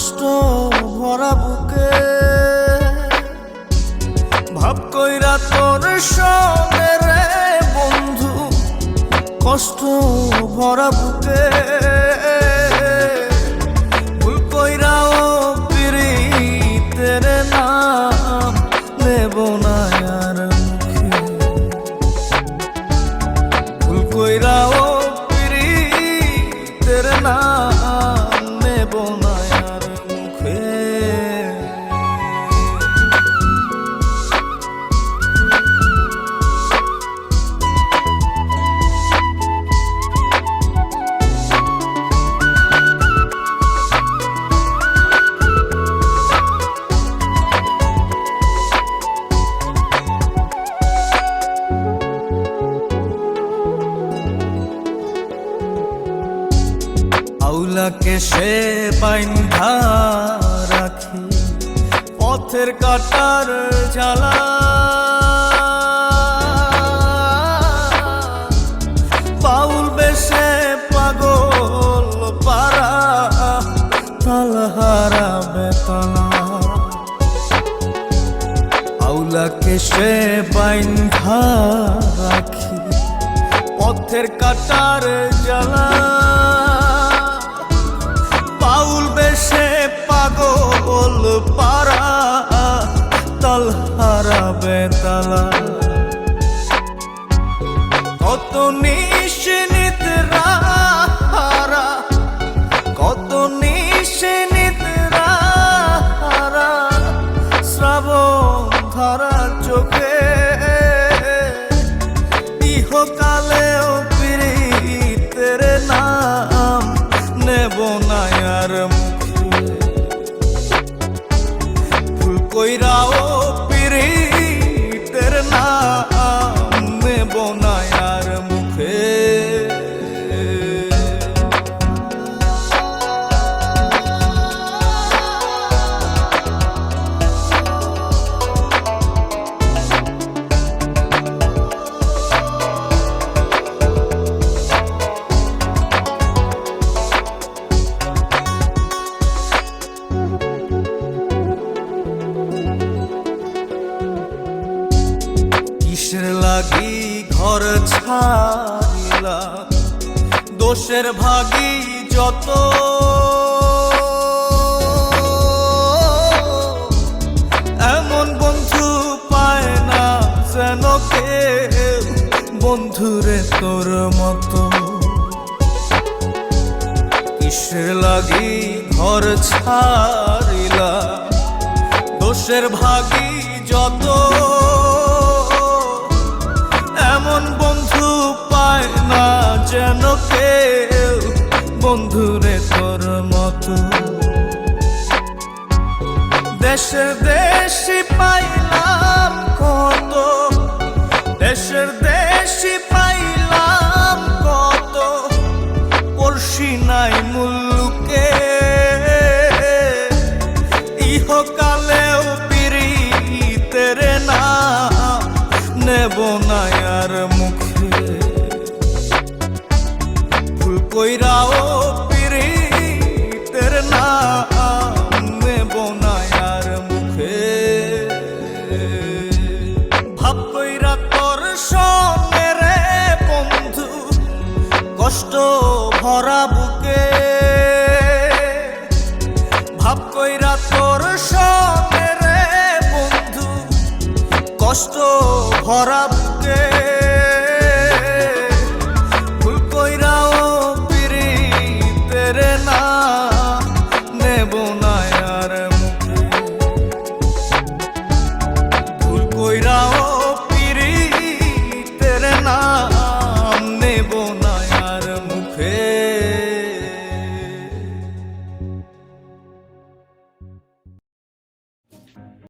কষ্ট ভরা বুকে ভাব কইরা তোর সঙ্গে রে বন্ধু, কষ্ট ভরা বুকে ভুল কইরাও পিরিতের নাম নেব না আর মুখে, ভুল কইরাও পিরিতের নাম নেব না আর মুখে। আউলাকে সে বাইন্ধা রাখি পথের কাটার জ্বালা, বাউল বেশে পাগল পারা তালহারা বেতলা। আউলাকে সে বাইন্ধা রাখি পথের কাটার জ্বালা, বাউল বেশে পাগল পারা তালহারা বেতালা। কত নিশিনিদ্রা হারা, কত নিশিনিদ্রা হারা শ্রাবণ ধারা চোখে, ইহকালেও পিরিতের নাম নেব না আর মুখে, ভুল কইরাও পিরিতের নাম নেব না আর মুখে। কিসের লাগি ঘর ছাড়িলা দোষের ভাগী যত, এমন বন্ধু পায় না যেন কেউ বন্ধুরে তোর মতো। কিসের লাগি ঘর ছাড়িলা দোষের ভাগী যত, এমন বন্ধু পায় না যেন কেউ বন্ধুরে তোর মতো। দেশের দেশি পাইলাম কত, দেশের দেশি পাইলাম কত, পড়শি নাই মুল্লুকে, ইহকালেও পিরিতের নাম নেব না আর মুখে, ভুল কইরাও পিরিতের নাম নেব না আর মুখে। ভাব কইরা তোর সঙ্গে রে বন্ধু, কষ্ট ভরা বুকে ভাব কইরা তোর সঙ্গে রে বন্ধু, কষ্ট ভরা বুকে।